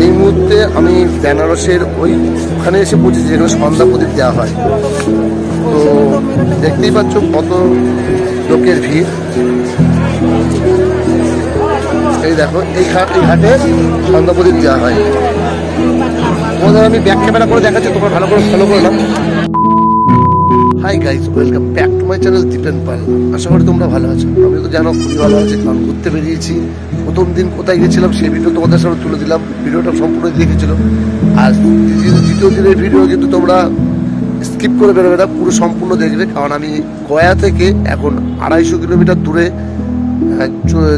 এই মুহূর্তে আমি বেনারসের ওখানে এসে পৌঁছেছি যেখানে সন্ধ্যা প্রদীপ দেওয়া হয়। তো দেখতেই পাচ্ছ কত লোকের ভিড়। এই দেখো এই ঘাটে সন্ধ্যা প্রদীপ দেওয়া হয়। তোমাদের আমি ব্যাক ক্যামেরা করে দেখাচ্ছি, তোমরা ভালো করে ফলো করে নাও। Hi guys, welcome back to my channel Dipen Pal. আশা করি তোমরা ভালো আছো। আমি তো জানো খুবই ভালো আছি, কারণ ঘুরতে বেরিয়েছি। প্রথম দিন কোথায় গেছিলাম সেই ভিডিও তোমাদের সামনে তুলে দিলাম, ভিডিওটা সম্পূর্ণ দেখেছিল। আর দ্বিতীয় দিনের ভিডিও কিন্তু তোমরা স্কিপ করে বেরোবে না, পুরো সম্পূর্ণ দেখবে। কারণ আমি গয়া থেকে এখন 250 কিলোমিটার দূরে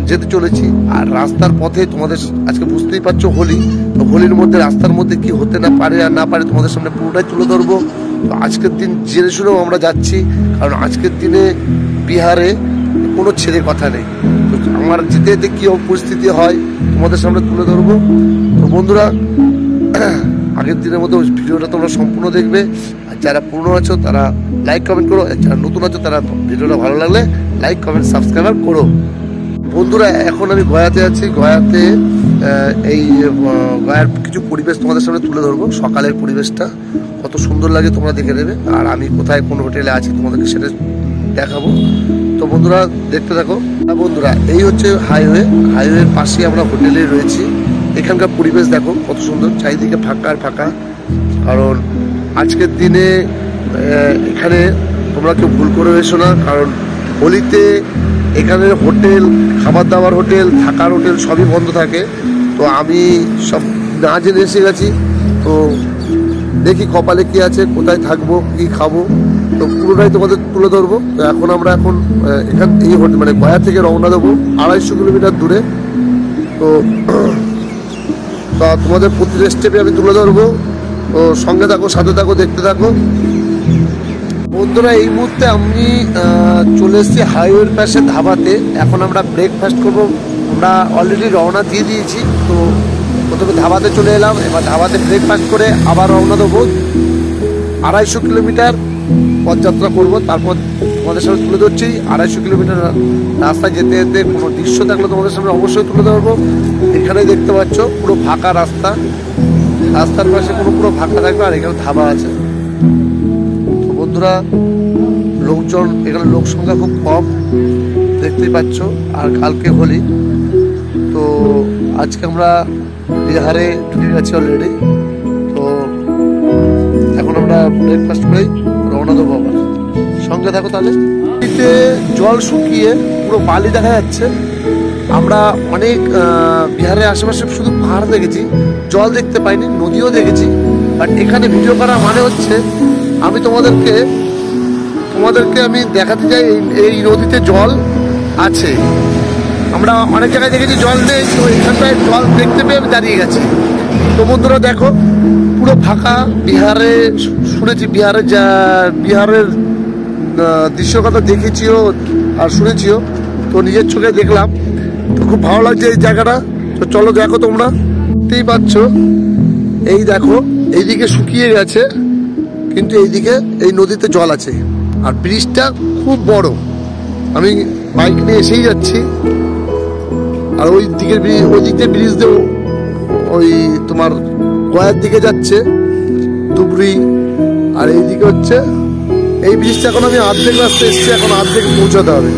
যেতে চলেছি। আর রাস্তার পথে তোমাদের আজকে বুঝতেই পারছো হোলি, তো হোলির মধ্যে রাস্তার মধ্যে কি হতে না পারে আর না পারে তোমাদের সামনে পুরোটাই তুলে ধরবো। তো আজকের দিন জেনে শুনেও আমরা যাচ্ছি, কারণ আজকের দিনে বিহারে কোনো ছেড়ে কথা নেই। তো আমার যেতে যেতে কী পরিস্থিতি হয় তোমাদের সামনে তুলে ধরবো। তো বন্ধুরা, আগের দিনের মতো ভিডিওটা তোমরা সম্পূর্ণ দেখবে। আর যারা পুরনো আছো তারা লাইক কমেন্ট করো, আর যারা নতুন আছো তারা ভিডিওটা ভালো লাগলে লাইক কমেন্ট সাবস্ক্রাইব করো। বন্ধুরা, এখন আমি গয়াতে আছি। গয়াতে এই গয়ার কিছু পরিবেশ তোমাদের সামনে তুলে ধরবো। সকালের পরিবেশটা কত সুন্দর লাগে তোমরা দেখে নেবে। আর আমি কোথায় কোন হোটেলে আছি তোমাদেরকে সেটা দেখাবো। তো বন্ধুরা দেখতে থাকো। বন্ধুরা, এই হচ্ছে হাইওয়ের পাশে আমরা হোটেলে রয়েছি। এখানকার পরিবেশ দেখো কত সুন্দর, চারিদিকে ফাঁকা আর ফাঁকা। কারণ আজকের দিনে এখানে তোমরা কেউ ভুল করে এসো না, কারণ হোলিতে এখানে হোটেল, খাবার দাবার হোটেল, থাকার হোটেল সবই বন্ধ থাকে। তো আমি সব না জেনে এসে গেছি। তো দেখি কপালে কি আছে, কোথায় থাকবো, কি খাবো, তো পুরোটাই তোমাদের তুলে ধরবো। তো এখন আমরা এখান এই হোটেল মানে গয়া থেকে রওনা দেবো 250 কিলোমিটার দূরে। তো তোমাদের প্রতিটা স্টেপে আমি তুলে ধরবো। তো সঙ্গে থাকো, সাথে থাকো, দেখতে থাকো। বন্ধুরা, এই মুহূর্তে আমি চলে এসেছি হাইওয়ের পাশে ধাবাতে। এখন আমরা ব্রেকফাস্ট করবো। আমরা অলরেডি রওনা দিয়ে দিয়েছি। তো প্রথমে ধাবাতে চলে এলাম, এবার ধাবাতে ব্রেকফাস্ট করে আবার রওনা দেবো। 250 কিলোমিটার পথযাত্রা করবো। তারপর তোমাদের সামনে তুলে ধরছি 250 কিলোমিটার রাস্তায় যেতে যেতে কোনো দৃশ্য থাকলে তোমাদের সামনে অবশ্যই তুলে ধরবো। এখানেই দেখতে পাচ্ছ পুরো ফাঁকা রাস্তা, রাস্তার পাশে পুরো ফাঁকা থাকবে। আর এখানে ধাবা আছে। বন্ধুরা, লোকজন এখানে লোক সংখ্যা খুব কম দেখতেই পাচ্ছ। আর কালকে হোলি, তো আজকে আমরা বিহারে ঢুকে গেছি অলরেডি। তো এখন আমরা ব্রেকফাস্ট করেই রওনা দেবো আবার। সঙ্গে থাকো তাহলে। জল শুকিয়ে পুরো বালি দেখা যাচ্ছে। আমরা অনেক বিহারের আশেপাশে শুধু পাহাড় দেখেছি, জল দেখতে পাইনি, নদীও দেখেছি। বাট এখানে ভিডিও করা মানে হচ্ছে আমি তোমাদেরকে আমি দেখাতে চাই এই নদীতে জল আছে। আমরা অনেক জায়গায় দেখেছি জল নেই, তো এখানটায় জল দেখতে পেয়ে আমি দাঁড়িয়ে গেছি। তো বন্ধুরা দেখো পুরো ফাঁকা। বিহারে শুনেছি, বিহারের দৃশ্যের কথা দেখেছিও আর শুনেছিও, তো নিজের চোখে দেখলাম। তো খুব ভালো লাগছে এই জায়গাটা। তো চলো দেখো, তোমরা দেখতেই পাচ্ছ। এই দেখো এইদিকে শুকিয়ে গেছে, কিন্তু এইদিকে এই নদীতে জল আছে। আর ব্রিজটা খুব বড়। আমি বাইক নিয়ে এসেই যাচ্ছি। আর ওই দিক দিয়ে ব্রিজ দিয়ে ওই তোমার গয়ার দিকে যাচ্ছে ধুবড়ি। আর এইদিকে হচ্ছে এই ব্রিজটা। এখন আমি অর্ধেক রাস্তা এসেছি, এখন অর্ধেক পৌঁছাতে হবে।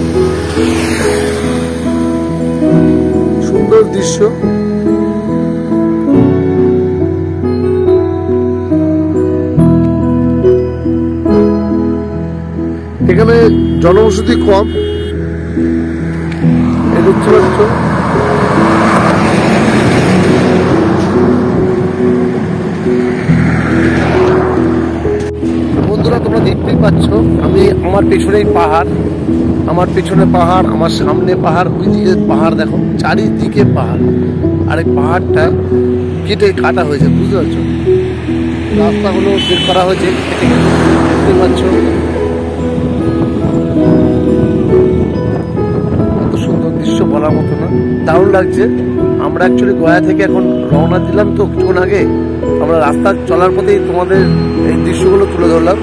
সুন্দর দৃশ্য। এখানে জনবসতি কম, দেখতে পাচ্ছ। বন্ধুরা, তোমরা দেখতেই পাচ্ছ আমার পেছনেই পাহাড়, আমার পেছনে পাহাড়, আমার সামনে পাহাড়, ওই দিকে পাহাড়। দেখো চারিদিকে পাহাড়। আর এই পাহাড়টা কেটে কাটা হয়েছে, বুঝতে পারছো। রাস্তাগুলো বের করা হয়েছে, দেখতে পাচ্ছ। কত সুন্দর দৃশ্য, বলার মতো না, দারুণ লাগছে। আমরা অ্যাকচুয়ালি গয়া থেকে এখন রওনা দিলাম। তো কিছুক্ষণ আগে আমরা রাস্তা চলার পথেই তোমাদের এই দৃশ্যগুলো তুলে ধরলাম।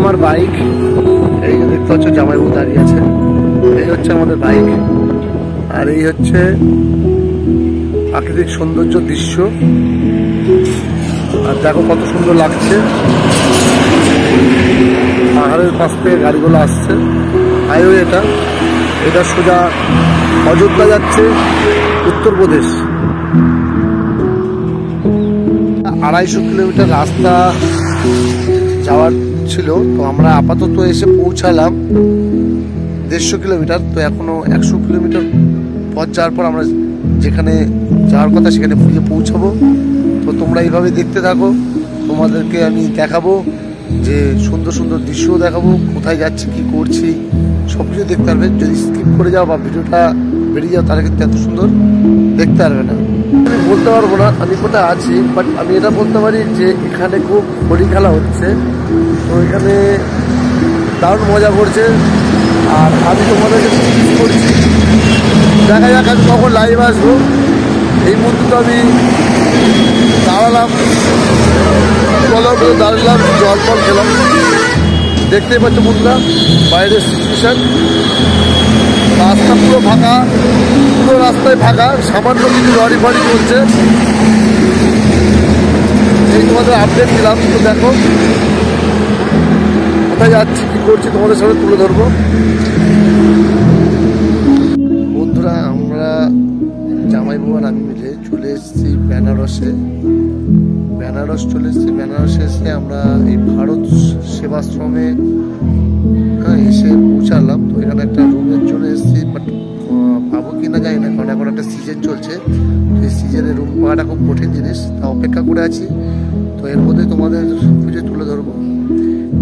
আমার বাইক, এই যে দেখতে পাচ্ছ জামাইবাবু দাঁড়িয়ে আছে। এই হচ্ছে আমাদের বাইক, আর এই হচ্ছে প্রাকৃতিক সৌন্দর্য দৃশ্য। আর দেখো কত সুন্দর লাগছে, পাহাড়ের পাশ থেকে গাড়িগুলো আসছে। হাইওয়ে এটা সোজা অযোধ্যা যাচ্ছে, উত্তরপ্রদেশ। 250 কিলোমিটার রাস্তা যাওয়ার ছিল, তো আমরা আপাতত এসে পৌঁছালাম 150 কিলোমিটার। তো এখনো 100 কিলোমিটার পথ যাওয়ার পর আমরা যেখানে যাওয়ার কথা সেখানে গিয়ে পৌঁছাবো। তো তোমরা এইভাবে দেখতে থাকো, তোমাদেরকে আমি দেখাবো যে সুন্দর সুন্দর দৃশ্যও দেখাবো, কোথায় যাচ্ছি কি করছি সব কিছু দেখতে পারবে। যদি স্কিপ করে যাও বা ভিডিওটা বেরিয়ে যাও তাহলে কিন্তু এত সুন্দর দেখতে পারবে না। আমি বলতে পারবো না আমি কোথায় আছি, বাট আমি এটা বলতে পারি যে এখানে খুব হোলি খেলা হচ্ছে। তো এখানে দারুণ মজা করছে, আর আমি তোমাদেরকে মিস করছি। দেখা যাক আমি কখন লাইভ আসবো। এই মুহূর্তে তো আমি দাঁড়ালাম, দাঁড়ালাম, জল ফল খেলাম। দেখতেই পাচ্ছ বন্ধুরা বাইরের সিচুয়েশন, রাস্তা পুরো ফাঁকা, পুরো রাস্তায় ফাঁকা, সামান্য কিছু লরি ফরি চলছে। এই তোমাদের আপডেট দিলাম। তো দেখো কোথায় যাচ্ছি কি করছি তোমাদের সামনে তুলে ধরবো। বন্ধুরা আমরা জামাইবাবু আর আমি মিলে চলে এসেছি বেনারসে। বেনারস চলে এসেছি। বেনারসে এসে আমরা এই ভারত সেবাশ্রমে এসে পৌঁছালাম। তো এখানে একটা রুমের জন্য এসেছি, বাট পাবো কি না জানি না, কারণ এখন একটা সিজন চলছে। তো এই সিজনে রুম পাওয়াটা খুব কঠিন জিনিস, তা অপেক্ষা করে আছি। তো এর মধ্যে তোমাদের সব কিছু তুলে ধরবো।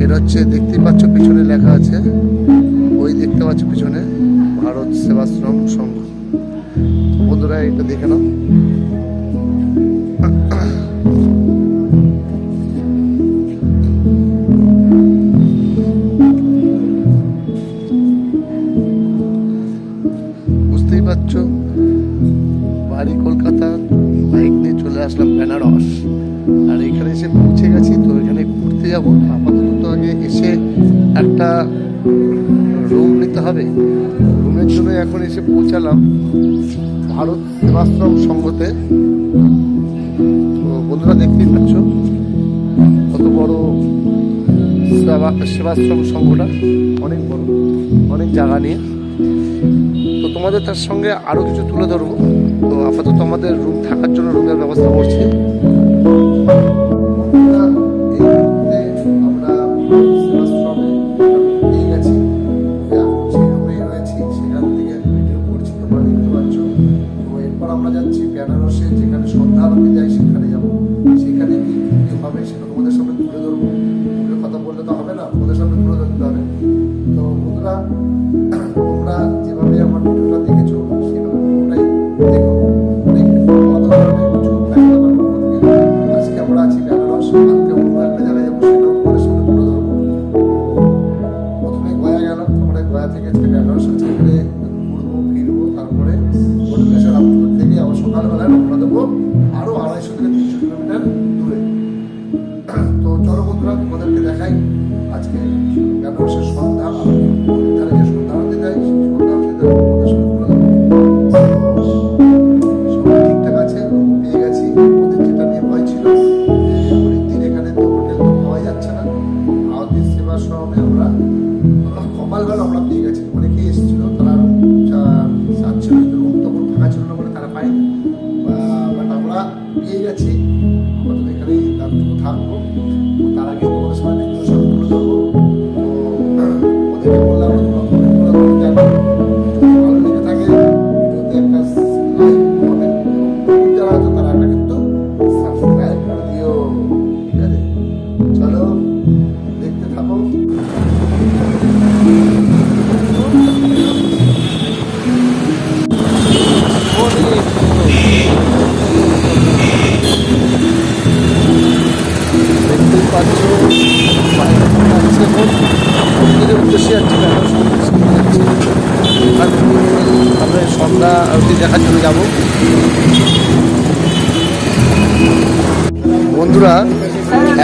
এটা হচ্ছে দেখতেই পাচ্ছ পিছনে লেখা আছে, ওই দেখতে পাচ্ছ পিছনে ভারত সেবাশ্রম সংঘ। বন্ধুরা এটা দেখে নাও। বুঝতেই পারছো বাড়ি কলকাতা, বাইক নিয়ে চলে আসলাম বেনারস। আর এখানে এসে পৌঁছে গেছি। তো এখানে ঘুরতে যাবো। আপাতত তো আগে এসে একটা রুম নিতে হবে। রুমের জন্য এখন এসে পৌঁছালাম ভারত সেবাশ্রম সংঘতে। তো বন্ধুরা দেখতেই পাচ্ছ কত বড় সেবাশ্রম সংঘটা, অনেক বড়, অনেক জায়গা নিয়ে। তো তোমাদের তার সঙ্গে আরো কিছু তুলে ধরবো। তো আপাতত আমাদের রুম থাকার জন্য রুমের ব্যবস্থা করছি। আমরা যাচ্ছি বেনারসে, যেখানে সন্ধ্যা আরতি যায় সেখানে যাবো। সেখানে কি হবে সেটা তোমাদের সামনে তুলে ধরবো। কথা বললে তো হবে না, তোমাদের সামনে তুলে ধরতে হবে। তো বন্ধুরা তোমরা যেভাবে আমার ভিডিওটা দেখেছো সেভাবে পুরোটাই দেখো। আজকে আমরা আছি বেনারস, কালকে অন্য একটা জায়গায় যাবো, সেটাও তোমাদের সামনে তুলে ধরবো। প্রথমে গয়া গেলাম, তারপরে গয়া থেকে আজকে বেনারস, সেখানে ঘুরবো ফিরবো, তারপরে বটুকেশ্বর রামপুর থেকে আবার সকালবেলায় রওনা দেবো আরো 250 থেকে 300 কিলোমিটার দূরে। তো চলো বন্ধুরা তোমাদেরকে দেখাই আজকে বেনারসের সন্ধ্যা ধারে যে সন্ধ্যা আরতি যায়, সন্ধ্যা আরতি সব ঠিকঠাক আছে। রুম পেয়ে গেছি। ওদের যেটা নিয়ে ভয় ছিল অনেকদিন এখানে তো হোটেল তো পাওয়া যাচ্ছে না, আরতি সেবাশ্রমে আমরা কপালবেলা আমরা পেয়ে গেছি। অনেকেই এসেছিল, তারা চাচ্ছিল রুম তখন ফাঁকা ছিল না বলে তারা পায়নি, বাট আমরা পেয়ে গেছি। আমরা তো এখানেই থাকবো। তার আগে তোমাদের সামনে সব তুলে ধরবো। তো ওদেরকে বললাম ভালো লেগে থাকে ভিডিওতে একটা লাইক কমেন্ট, যারা আছে তারা একটা কিন্তু সাবস্ক্রাইব করে দিও। ঠিক আছে, চলো দেখতে থাকো। দেখতেই পাচ্ছ উদ্দেশ্যে যাচ্ছি, আমরা সন্ধ্যা আরতি দেখার জন্য যাবো। বন্ধুরা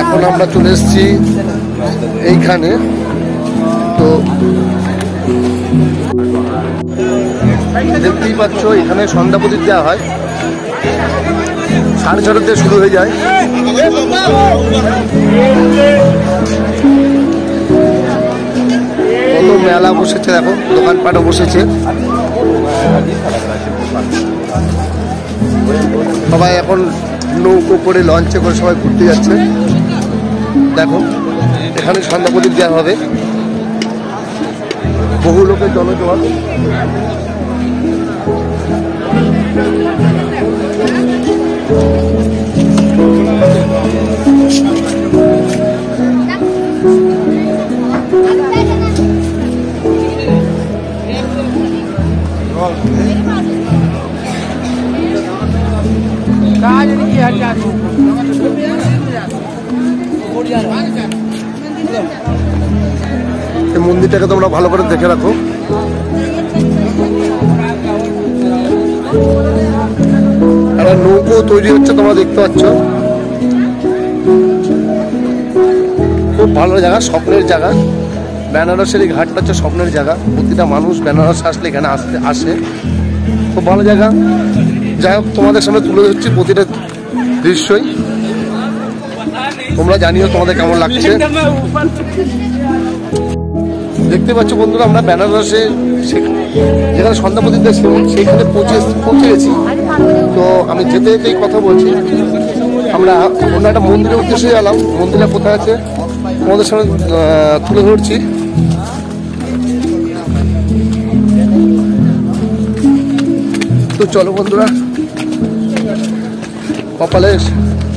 এখন আমরা চলে এসেছি এইখানে। তো দেখতেই পাচ্ছ এখানে সন্ধ্যা প্রদীপ দেওয়া হয়, 6:30 থেকে শুরু হয়ে যায়। কত মেলা বসেছে দেখো, দোকানপাটও বসেছে। সবাই এখন নৌকো করে লঞ্চে করে সবাই ঘুরতে যাচ্ছে। দেখো এখানে সন্ধ্যা প্রদীপ দেওয়া হবে, বহু লোকের জনজোয়ার। এই মন্দিরটাকে তোমরা ভালো করে দেখে রাখো। একটা নৌকো তৈরি হচ্ছে, তোমরা দেখতে পাচ্ছ। খুব ভালো জায়গা, স্বপ্নের জায়গা। বেনারসের এই ঘাটটা হচ্ছে স্বপ্নের জায়গা। প্রতিটা মানুষ বেনারস আসলে এখানে আসে। খুব ভালো জায়গা। যাই হোক, তোমাদের সামনে তুলে ধরছি প্রতিটা দৃশ্যই। তোমরা জানিও তোমাদের কেমন লাগছে। দেখতে পাচ্ছ বন্ধুরা, আমরা বেনারসে যেখানে সন্ধ্যা প্রদীপ সেখানে পৌঁছে গেছি। তো আমি যেতে যেতেই কথা বলছি, আমরা অন্য একটা মন্দিরের উদ্দেশ্যে গেলাম। মন্দিরটা কোথায় আছে তোমাদের সামনে তুলে ধরছি। তো চলো বন্ধুরা, কপালে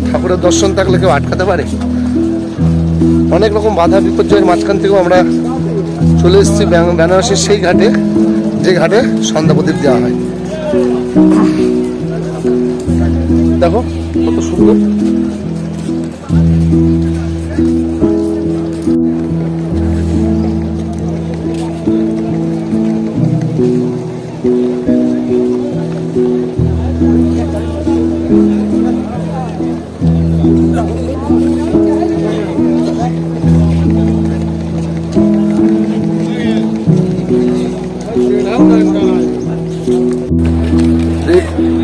ঠাকুরের দর্শন থাকলে কেউ আটকাতে পারে? অনেক রকম বাধা বিপর্যয়ের মাঝখান থেকেও আমরা চলে এসেছি বেনারসের সেই ঘাটে, যে ঘাটে সন্ধ্যা প্রদীপ দেওয়া হয়। দেখো কত সুন্দর।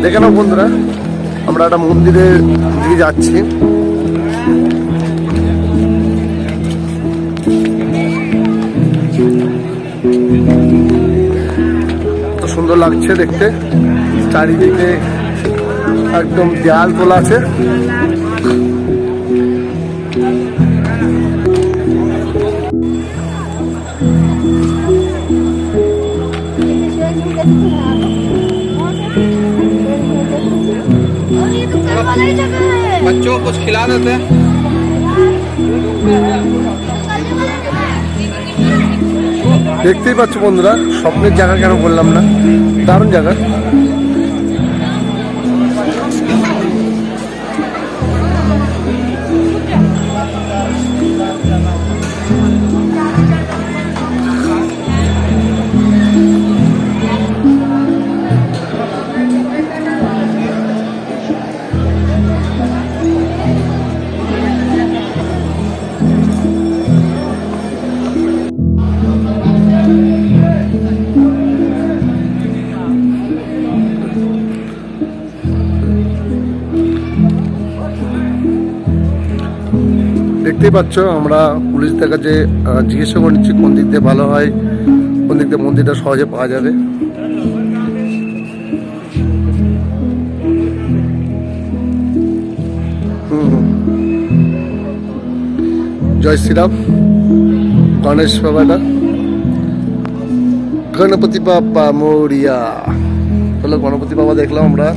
দেখে নাও বন্ধুরা, আমরা একটা মন্দিরের দিকে যাচ্ছি। কত সুন্দর লাগছে দেখতে। চারিদিকে একদম দেয়াল তোলা আছে। बच्चों को कुछ खिला देते हैं। দেখতেই পাচ্ছ বন্ধুরা, স্বপ্নের জায়গা কেন বললাম না, দারুণ জায়গা। দেখতেই পাচ্ছ, আমরা পুলিশদের কাছে জিজ্ঞাসা করে নিচ্ছি কোন দিক দিয়ে ভালো হয়, কোন দিক দিয়ে মন্দিরটা সহজে পাওয়া যাবে। জয় শ্রীরাম। গণেশ বাবাটা, গণপতি বাবা মোরিয়া। তাহলে গণপতি বাবা দেখলাম আমরা।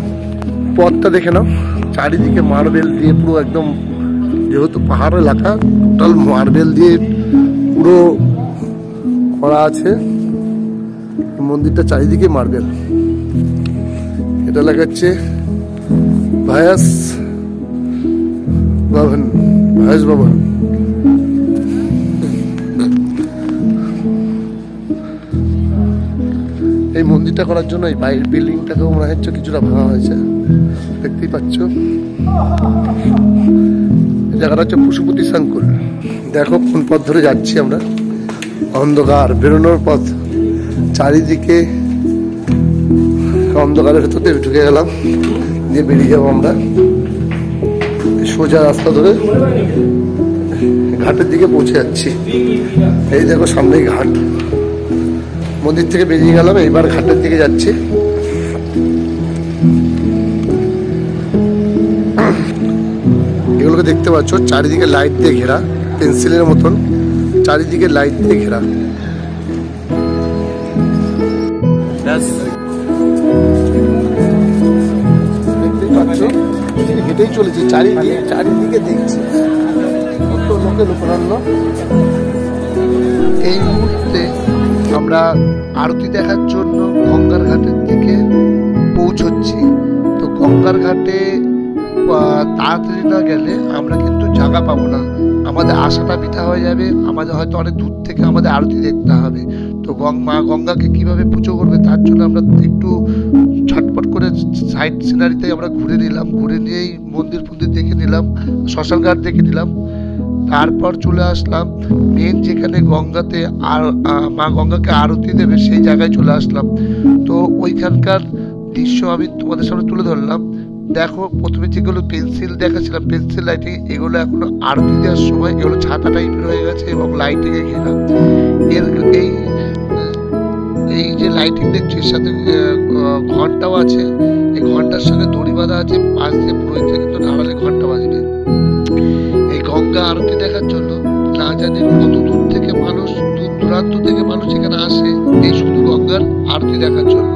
পথটা দেখে নাও, চারিদিকে মার্বেল দিয়ে পুরো একদম, যেহেতু পাহাড় এলাকা, টোটাল মার্বেল দিয়ে পুরো করা আছে। মন্দিরটা চারিদিকে মার্বেল। এটা লেখা হচ্ছে ভায়াস ভবন, ভায়াস ভবন। এই মন্দিরটা করার জন্য এই বাইরের বিল্ডিংটাকেও মনে হচ্ছে কিছুটা ভাঙা হয়েছে। দেখতেই পাচ্ছ, জায়গাটা হচ্ছে পশুপতি সংকুল। দেখো কোন পথ ধরে যাচ্ছি আমরা। অন্ধকার, বেরোনোর পথ, চারিদিকে অন্ধকারের ভেতর দিয়ে ঢুকে গেলাম, দিয়ে বেরিয়ে যাবো আমরা সোজা রাস্তা ধরে ঘাটের দিকে পৌঁছে যাচ্ছি। এই দেখো সামনেই ঘাট, মন্দির থেকে বেরিয়ে গেলাম, এইবার ঘাটের দিকে যাচ্ছি। এগুলোকে দেখতে পাচ্ছ, চারিদিকে লাইট দিয়ে ঘেরা, পেন্সিলের মতন চারিদিকে লাইট দিয়ে ঘেরা। দেখতেই পাচ্ছ, হেঁটেই চলেছি, চারিদিকে দেখছি কত লোকে লোকারণ্য। এই মুহূর্তে আমরা আরতি দেখার জন্য গঙ্গার ঘাটের দিকে পৌঁছচ্ছি। তো গঙ্গার ঘাটে তাড়াতাড়ি না গেলে আমরা কিন্তু জায়গা পাবো না, আমাদের আশাটা বৃথা হয়ে যাবে, আমাদের হয়তো অনেক দূর থেকে আমাদের আরতি দেখতে হবে। তো মা গঙ্গাকে কিভাবে পুজো করবে তার জন্য আমরা একটু ছটপট করে সাইড সিনারিতে আমরা ঘুরে নিলাম, ঘুরে নিয়েই মন্দির ফন্দির দেখে নিলাম, শ্মশান ঘাট দেখে নিলাম। তারপর চলে আসলাম মেন যেখানে গঙ্গাতে আর মা গঙ্গাকে আরতি দেবে সেই জায়গায় চলে আসলাম। তো ওইখানকার দৃশ্য আমি তোমাদের সামনে তুলে ধরলাম। দেখো, প্রথমে যেগুলো পেন্সিল দেখাচ্ছিলাম, পেন্সিল লাইটিং, এগুলো এখনো আরতি দেওয়ার সময় এগুলো ছাতা টাইপের হয়ে গেছে এবং লাইটিংয়ে ঘেরা। এই যে লাইটিং দেখছি এর সাথে ঘন্টাও আছে, এই ঘন্টার সঙ্গে দড়ি বাঁধা আছে, পাশ দিয়ে পুরোহিত কিন্তু নাড়ালে ঘন্টা বাজবে। এই গঙ্গা আরতি দেখার জন্য না জানি কত দূর থেকে মানুষ, দূর দূরান্ত থেকে মানুষ এখানে আসে এই শুধু গঙ্গার আরতি দেখার জন্য।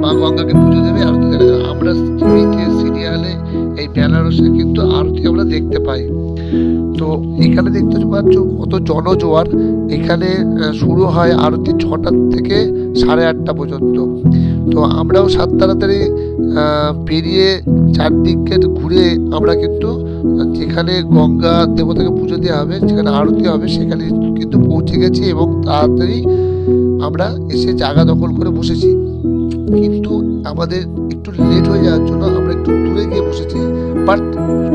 মা গঙ্গাকে পুজো দেবে, আরতি দেখা যাবে। আমরা টিভিতে, সিরিয়ালে, এই বেনারসে কিন্তু আরতি আমরা দেখতে পাই। তো এখানে দেখতে পাচ্ছ কত জনজোয়ার। এখানে শুরু হয় আরতি 6টা থেকে 8:30 পর্যন্ত। তো আমরাও তাড়াতাড়ি পেরিয়ে চারদিকে ঘুরে আমরা কিন্তু যেখানে গঙ্গা দেবতাকে পুজো দেওয়া হবে, যেখানে আরতি হবে, সেখানে কিন্তু পৌঁছে গেছি এবং তাড়াতাড়ি আমরা এসে জায়গা দখল করে বসেছি। কিন্তু আমাদের একটু লেট হয়ে যাওয়ার জন্য আমরা একটু দূরে গিয়ে বসেছি, বাট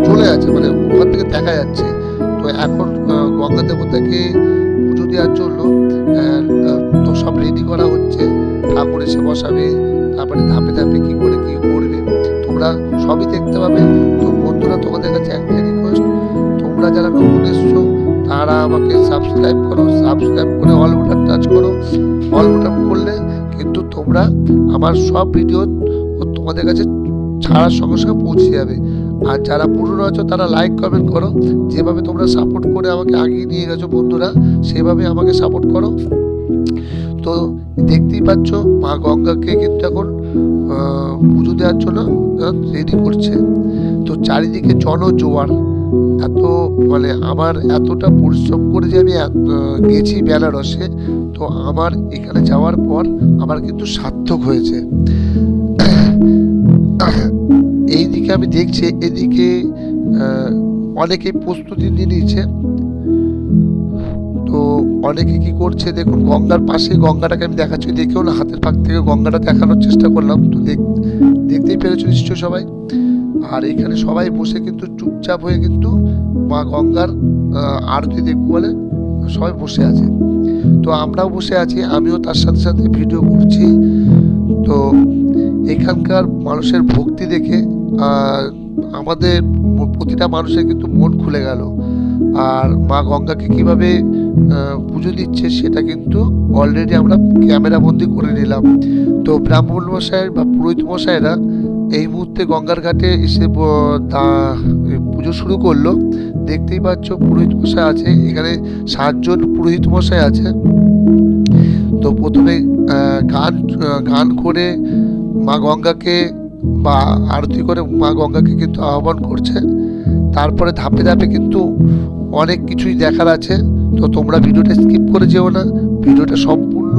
চলে আছে, মানে ওখান থেকে দেখা যাচ্ছে। তো এখন গঙ্গা দেবতাকে পুজো দেওয়ার জন্য তো সব রেডি করা হচ্ছে, ঠাকুর এসে বসাবে, তারপরে ধাপে ধাপে কি করে কি করবে তোমরা সবই দেখতে পাবে। তো বন্ধুরা, তোমাদের কাছে একটা রিকোয়েস্ট, তোমরা যারা নতুন এসছো তারা আমাকে সাবস্ক্রাইব করো, সাবস্ক্রাইব করে অল বাটন টাচ করো। অল বাটন করলে কিন্তু তোমরা আমার সব ভিডিও তোমাদের কাছে ছাড়ার সঙ্গে সঙ্গে পৌঁছে যাবে। আর যারা পুরনো আছো তারা লাইক কমেন্ট করো, যেভাবে তোমরা সাপোর্ট করে আমাকে আগিয়ে নিয়ে গেছো বন্ধুরা, সেভাবে আমাকে সাপোর্ট করো। তো দেখতেই পাচ্ছ মা গঙ্গাকে কিন্তু এখন পুজো দেওয়ার জন্য রেডি করছে। তো চারিদিকে জনজোয়ার, এত মানে আমার এতটা পরিশ্রম করে যে আমি গেছি বেনারসে, তো আমার এখানে যাওয়ার পর আমার কিন্তু সার্থক হয়েছে। এইদিকে আমি দেখছি, এদিকে অনেকে প্রস্তুতি নিয়ে নিয়েছে। তো অনেকে কি করছে দেখুন, গঙ্গার পাশে গঙ্গাটাকে আমি দেখাচ্ছি, দেখেও না হাতের ফাঁক থেকে গঙ্গাটা দেখানোর চেষ্টা করলাম। তো দেখতেই পেরেছো নিশ্চয় সবাই। আর এখানে সবাই বসে কিন্তু চুপচাপ হয়ে কিন্তু মা গঙ্গার আরতি দেখবো বলে সবাই বসে আছে। তো আমরাও বসে আছি, আমিও তার সাথে সাথে ভিডিও করছি। তো এখানকার মানুষের ভক্তি দেখে আমাদের প্রতিটা মানুষের কিন্তু মন খুলে গেল। আর মা গঙ্গাকে কিভাবে পুজো দিচ্ছে সেটা কিন্তু অলরেডি আমরা ক্যামেরা বন্দি করে নিলাম। তো ব্রাহ্মণ মশাই বা পুরোহিত মশাইরা এই মুহূর্তে গঙ্গার ঘাটে এসে পুজো শুরু করলো। দেখতেই পাচ্ছ পুরোহিত মশাই আছে এখানে, 7 জন পুরোহিত মশাই আছে। তো প্রথমে গান করে মা গঙ্গাকে বা আরতি করে মা গঙ্গাকে কিন্তু আহ্বান করছে। তারপরে ধাপে ধাপে কিন্তু অনেক কিছুই দেখার আছে। তো তোমরা ভিডিওটা স্কিপ করে যেও না, ভিডিওটা সম্পূর্ণ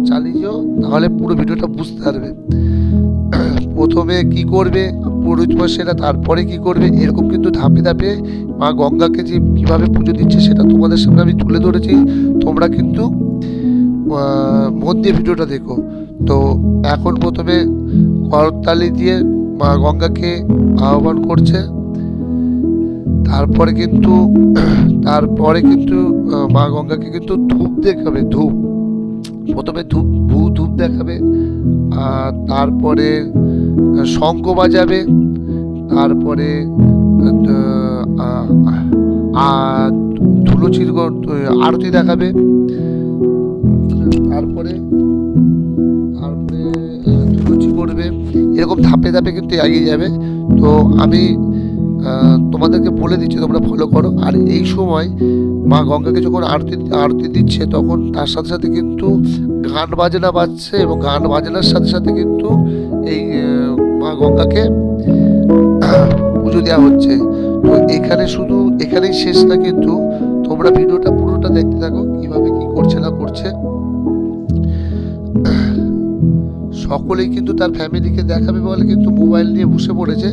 চালিয়ে যেও, তাহলে পুরো ভিডিওটা বুঝতে পারবে। প্রথমে কি করবে পুরোহিত মশাইরা, তারপরে কি করবে, এরকম কিন্তু ধাপে ধাপে মা গঙ্গাকে যে কীভাবে পুজো দিচ্ছে সেটা তোমাদের সামনে আমি তুলে ধরেছি। তোমরা কিন্তু মন দিয়ে ভিডিওটা দেখো। তো এখন প্রথমে করতালি দিয়ে মা গঙ্গাকে আহ্বান করছে। তারপরে কিন্তু মা গঙ্গাকে কিন্তু ধূপ দেখাবে, ধূপ প্রথমে ধূপ দেখাবে, আর তারপরে শঙ্খ বাজাবে, তারপরে ধুলোচির আরতি দেখাবে, তারপরে ধুলোচি করবে। এরকম ধাপে ধাপে কিন্তু এগিয়ে যাবে। তো আমি তোমাদেরকে বলে দিচ্ছি, তোমরা ফলো করো। আর এই সময় মা গঙ্গাকে যখন আরতি দিচ্ছে, তখন তার সাথে সাথে কিন্তু গান বাজনা বাজছে, এবং গান বাজনার সাথে সাথে কিন্তু এই মা গঙ্গাকে পুজো দেওয়া হচ্ছে। তো এখানেই শেষ না, কিন্তু তোমরা ভিডিওটা পুরোটা দেখতে থাকো কিভাবে কি করছে না করছে। সকলেই কিন্তু তার ফ্যামিলিকে দেখাবে বলে কিন্তু মোবাইল নিয়ে বসে পড়েছে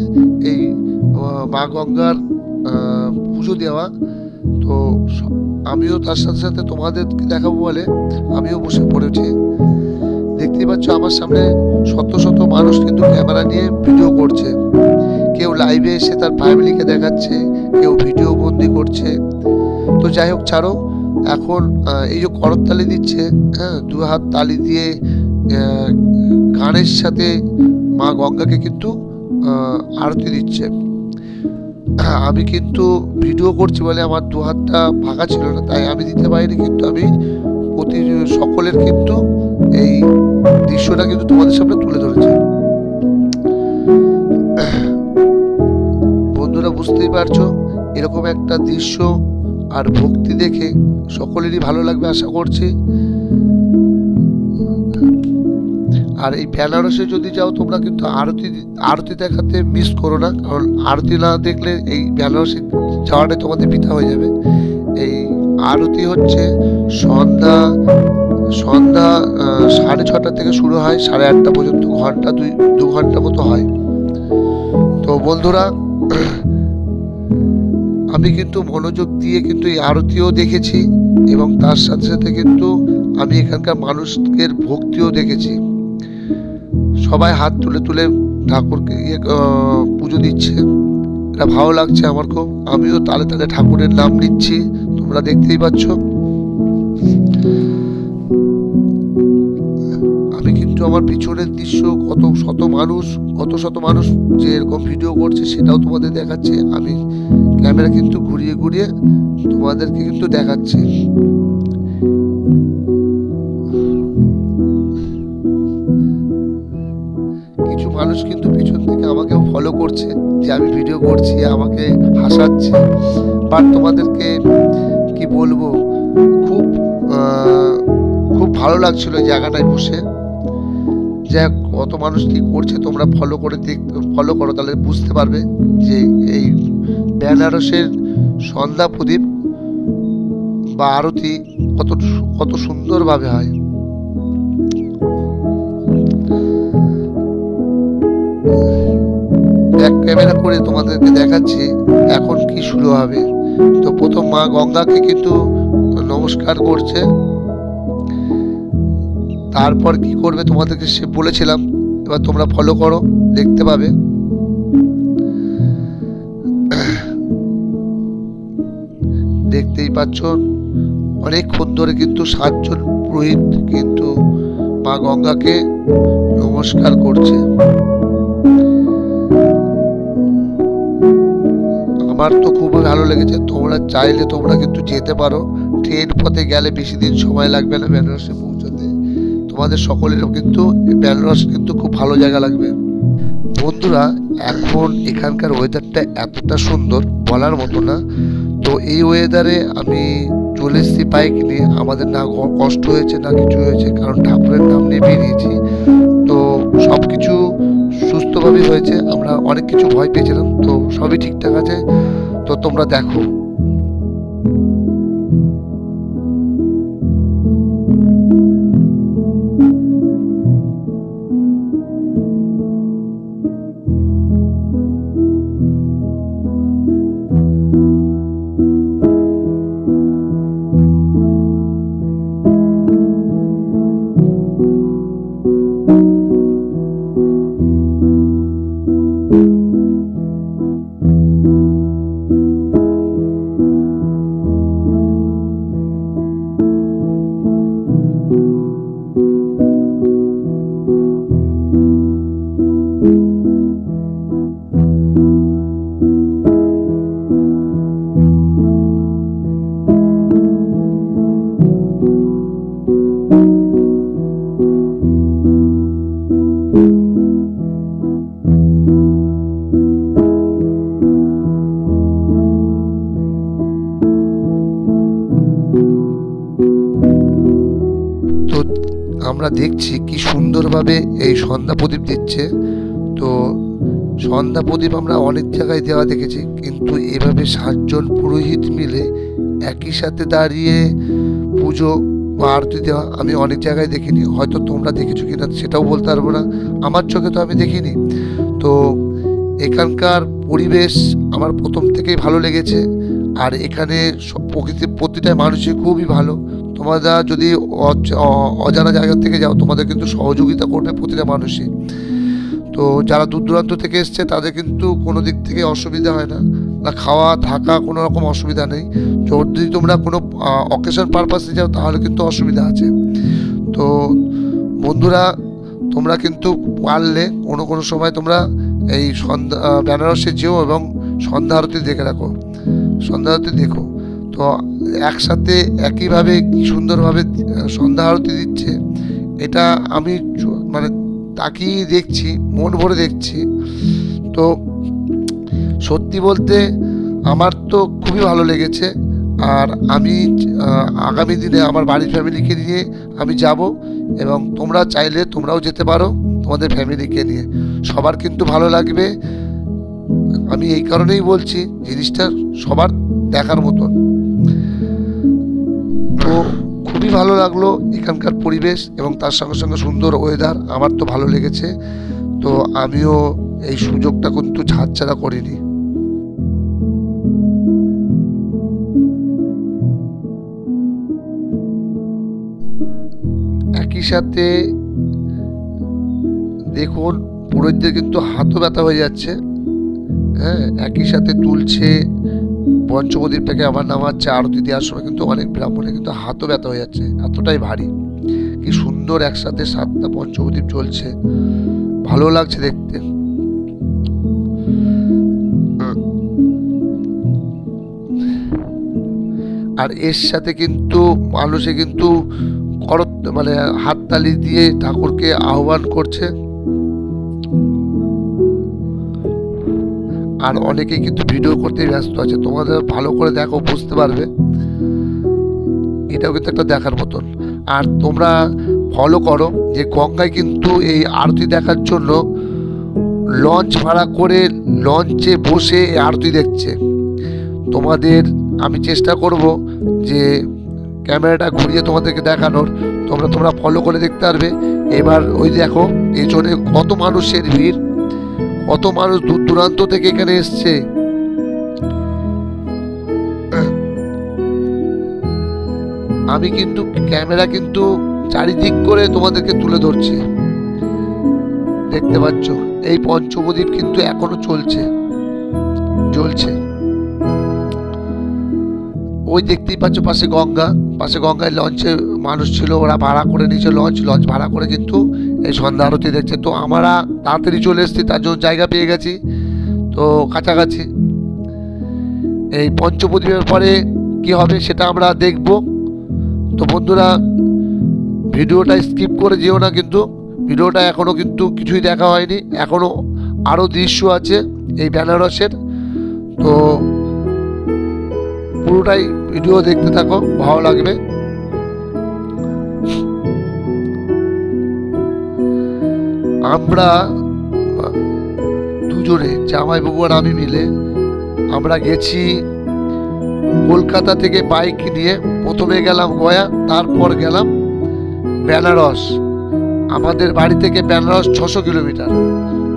এই মা গঙ্গার পুজো দেওয়া। তো আমিও তার সাথে সাথে তোমাদেরকে দেখাবো বলে আমিও বসে পড়েছি। দেখতেই পাচ্ছ আমার সামনে শত শত মানুষ কিন্তু ক্যামেরা নিয়ে ভিডিও করছে। কেউ লাইভে এসে তার ফ্যামিলিকে দেখাচ্ছে, কেউ ভিডিও বন্দি করছে। তো যাই হোক, ছাড়ো। এখন এই যে করতালি দিচ্ছে, হ্যাঁ, 2 হাত তালি দিয়ে গানের সাথে মা গঙ্গাকে কিন্তু আরতি দিচ্ছে। আমি কিন্তু ভিডিও করছি বলে আমার 2 হাতটা ফাঁকা ছিল না, তাই আমি দিতে পারিনি। কিন্তু আমি সকলের কিন্তু এই দৃশ্যটা কিন্তু তোমাদের সামনে তুলে ধরেছি। বন্ধুরা, বুঝতেই পারছো, এরকম একটা দৃশ্য আর ভক্তি দেখে সকলেরই ভালো লাগবে আশা করছি। আর এই বেনারসে যদি যাও তোমরা কিন্তু আরতি দেখাতে মিস করো না, কারণ আরতি না দেখলে এই বেনারসে যাওয়াটা তোমাদের বৃথা হয়ে যাবে। এই আরতি হচ্ছে সন্ধ্যা 6:30 থেকে শুরু হয়, 8:30 পর্যন্ত, 2 ঘন্টা মতো হয়। তো বন্ধুরা, আমি কিন্তু মনোযোগ দিয়ে কিন্তু এই আরতিও দেখেছি, এবং তার সাথে সাথে কিন্তু আমি এখানকার মানুষের ভক্তিও দেখেছি। সবাই হাত তুলে তুলে ঠাকুরকে পুজো দিচ্ছে। এটা ভালো লাগছে আমার খুব। আমিও তালে তালে ঠাকুরের নাম নিচ্ছি, তোমরা দেখতেই পাচ্ছ। আমি কিন্তু আমার পিছনের দৃশ্য কত শত মানুষ যে এরকম ভিডিও করছে সেটাও তোমাদের দেখাচ্ছে। আমি ক্যামেরা কিন্তু ঘুরিয়ে ঘুরিয়ে তোমাদেরকে কিন্তু দেখাচ্ছি। কিছু মানুষ কিন্তু পিছন থেকে আমাকেও ফলো করছে, যে আমি ভিডিও করছি, আমাকে হাসাচ্ছে। বাট তোমাদেরকে কি বলবো, খুব ভালো লাগছিল জায়গাটায় বসে। যে কত মানুষ কি করছে তোমরা ফলো করো, তাহলে বুঝতে পারবে যে এই বেনারসের সন্ধ্যা প্রদীপ বা আরতি কত সুন্দরভাবে হয়। ব্যাক ক্যামেরা করে তোমাদেরকে দেখাচ্ছি এখন কি শুরু হবে। তো প্রথম মা গঙ্গাকে কিন্তু নমস্কার করছে, তারপর কি করবে তোমাদেরকে সে বলেছিলাম। এবার তোমরা ফলো করো, দেখতে পাবে। দেখতেই পাচ্ছ অনেকক্ষণ ধরে কিন্তু 7 জন পুরোহিত কিন্তু মা গঙ্গাকে নমস্কার করছে। আমার তো খুবই ভালো লেগেছে। তোমরা চাইলে তোমরা কিন্তু যেতে পারো, ট্রেন পথে গেলে বেশি দিন সময় লাগবে না বেনারসে পৌঁছাতে। তোমাদের সকলেরও কিন্তু বেনারস কিন্তু খুব ভালো জায়গা লাগবে। বন্ধুরা, এখন এখানকার ওয়েদারটা এতটা সুন্দর বলার মতো না। তো এই ওয়েদারে আমি চলে এসেছি বাইক নিয়ে। আমাদের না কষ্ট হয়েছে না কিছু হয়েছে, কারণ ঠাকুরের নাম নিয়ে বেরিয়েছি। তো সব কিছু সুস্থভাবেই হয়েছে। আমরা অনেক কিছু ভয় পেয়েছিলাম, তো সবই ঠিকঠাক আছে। তো তোমরা দেখো। আমরা দেখছি কি সুন্দরভাবে এই সন্ধ্যা প্রদীপ দিচ্ছে। তো সন্ধ্যা প্রদীপ আমরা অনেক জায়গায় দেওয়া দেখেছি, কিন্তু এভাবে 7 জন পুরোহিত মিলে একই সাথে দাঁড়িয়ে পুজো বা আরতি দেওয়া আমি অনেক জায়গায় দেখিনি। হয়তো তোমরা দেখেছো কিনা সেটাও বলতে পারবো না, আমার চোখে তো আমি দেখিনি। তো এখানকার পরিবেশ আমার প্রথম থেকেই ভালো লেগেছে। আর এখানে প্রতিটা মানুষই খুবই ভালো। তোমরা যদি অজানা জায়গা থেকে যাও, তোমাদের কিন্তু সহযোগিতা করবে প্রতিটা মানুষই। তো যারা দূর দূরান্ত থেকে এসছে তাদের কিন্তু কোনো দিক থেকে অসুবিধা হয় না, খাওয়া থাকা কোনো রকম অসুবিধা নেই। যদি তোমরা কোনো অকেশন পারপাসে যাও তাহলে কিন্তু অসুবিধা আছে। তো বন্ধুরা, তোমরা কিন্তু পারলে কোনো সময় তোমরা এই বেনারসে যেও এবং সন্ধ্যা আরতি দেখে রাখো, সন্ধ্যা আরতি দেখো। তো একসাথে একইভাবে কি সুন্দরভাবে সন্ধ্যা আরতি দিচ্ছে, এটা আমি মানে তাকিয়ে দেখছি, মন ভরে দেখছি। তো সত্যি বলতে আমার তো খুবই ভালো লেগেছে। আর আমি আগামী দিনে আমার বাড়ির ফ্যামিলিকে নিয়ে আমি যাব, এবং তোমরা চাইলে তোমরাও যেতে পারো তোমাদের ফ্যামিলিকে নিয়ে, সবার কিন্তু ভালো লাগবে। আমি এই কারণেই বলছি জিনিসটা সবার দেখার মতন। তো খুবই ভালো লাগলো এখানকার পরিবেশ এবং তার সঙ্গে সঙ্গে সুন্দর ওয়েদার, আমার তো ভালো লেগেছে। তো আমিও এই সুযোগটা কিন্তু হাতছাড়া করিনি। একই সাথে দেখুন পুরোহিতদের কিন্তু হাতও ব্যথা হয়ে যাচ্ছে। হ্যাঁ, একই সাথে তুলছে, পঞ্চপ্রদীপটাকে আবার নামাচ্ছে, আরতি দেওয়ার সময় কিন্তু অনেক ব্রাহ্মণের কিন্তু হাতও ব্যথা হয়ে যাচ্ছে, এতটাই ভারী। কি সুন্দর একসাথে 7টা পঞ্চপ্রদীপ জ্বলছে, ভালো লাগছে দেখতে। আর এর সাথে কিন্তু মানুষে কিন্তু মানে হাততালি দিয়ে ঠাকুরকে আহ্বান করছে। আর অনেকেই কিন্তু ভিডিও করতে ব্যস্ত আছে, তোমাদের ভালো করে দেখো বুঝতে পারবে, এটাও কিন্তু একটা দেখার মতন। আর তোমরা ফলো করো যে গঙ্গায় কিন্তু এই আরতি দেখার জন্য লঞ্চ ভাড়া করে লঞ্চে বসে আরতি দেখছে। তোমাদের আমি চেষ্টা করব যে ক্যামেরাটা ঘুরিয়ে তোমাদেরকে দেখানোর, তোমরা ফলো করে দেখতে পারবে। এবার ওই দেখো পেছনে কত মানুষের ভিড়, কত মানুষ দূর দূরান্ত থেকে এখানে এসছে। আমি কিন্তু ক্যামেরা কিন্তু চারিদিক করে তোমাদেরকে তুলে ধরছি, দেখতে পাচ্ছ এই পঞ্চপ্রদীপ কিন্তু এখনো জ্বলছে। ওই দেখতেই পাচ্ছ পাশে গঙ্গায় লঞ্চে মানুষ ছিল, ওরা ভাড়া করে নিয়েছে লঞ্চ ভাড়া করে কিন্তু এই সন্ধ্যা আরতি দেখছে। তো আমরা তাড়াতাড়ি চলে এসেছি, তার জন্য জায়গা পেয়ে গেছি, তো কাছাকাছি। এই পঞ্চপ্রদীপের পরে কি হবে সেটা আমরা দেখব। তো বন্ধুরা, ভিডিওটা স্কিপ করে যেও না, কিন্তু ভিডিওটা এখনও কিন্তু কিছুই দেখা হয়নি, এখনও আরও দৃশ্য আছে এই বেনারসের। তো পুরোটাই ভিডিও দেখতে থাকো, ভালো লাগবে। আমরা দুজনে, জামাইবাবু আর আমি মিলে আমরা গেছি কলকাতা থেকে বাইক নিয়ে। প্রথমে গেলাম গয়া, তারপর গেলাম বেনারস। আমাদের বাড়ি থেকে বেনারস 600 কিলোমিটার।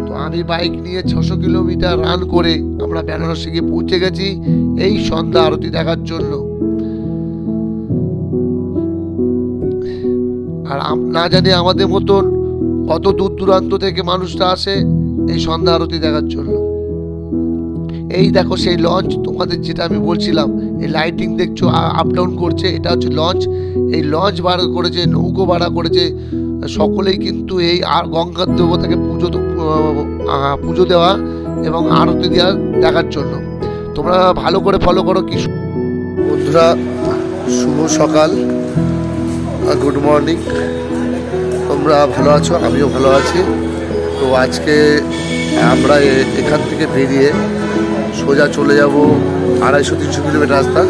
তো আমি বাইক নিয়ে 600 কিলোমিটার রান করে আমরা বেনারসে গিয়ে পৌঁছে গেছি এই সন্ধ্যা আরতি দেখার জন্য। আর না জানি আমাদের মতন কত দূর দূরান্ত থেকে মানুষরা আসে এই সন্ধ্যা আরতি দেখার জন্য। এই দেখো সেই লঞ্চ, তোমাদের যেটা আমি বলছিলাম, এই লাইটিং দেখছো আপ ডাউন করছে, এটা হচ্ছে লঞ্চ। এই লঞ্চ ভাড়া করেছে, নৌকো ভাড়া করেছে, সকলেই কিন্তু এই আর গঙ্গার দেবতাকে পুজো দেওয়া এবং আরতি দেওয়া দেখার জন্য। তোমরা ভালো করে ফলো করো। কি বন্ধুরা, শুভ সকাল, গুড মর্নিং। তোমরা ভালো আছো, আমিও ভালো আছি। তো আজকে আমরা এখান থেকে বেরিয়ে সোজা চলে যাব 250-300 কিলোমিটার রাস্তা।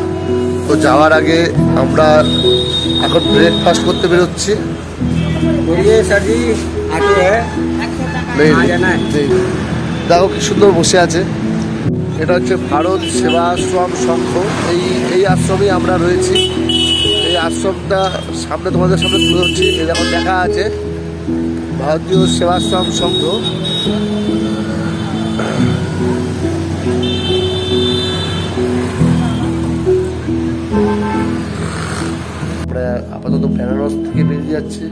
তো যাওয়ার আগে আমরা এখন ব্রেকফাস্ট করতে বেরোচ্ছি। बोलिए सर जी ऑटो है নেই, आ जाना है। নেই। দেখো কি সুন্দর বসে আছে। এটা হচ্ছে ভারত সেবা আশ্রম সংঘ। এই আশ্রমে আমরা রয়েছি। এই আশ্রমটা সামনে তোমাদের সামনে তুলে ধরছি। এই দেখো দেখা আছে ভারতীয় সেবাশ্রম সংঘ। আমরা আপাতত বেনারস থেকে বেরিয়ে যাচ্ছি।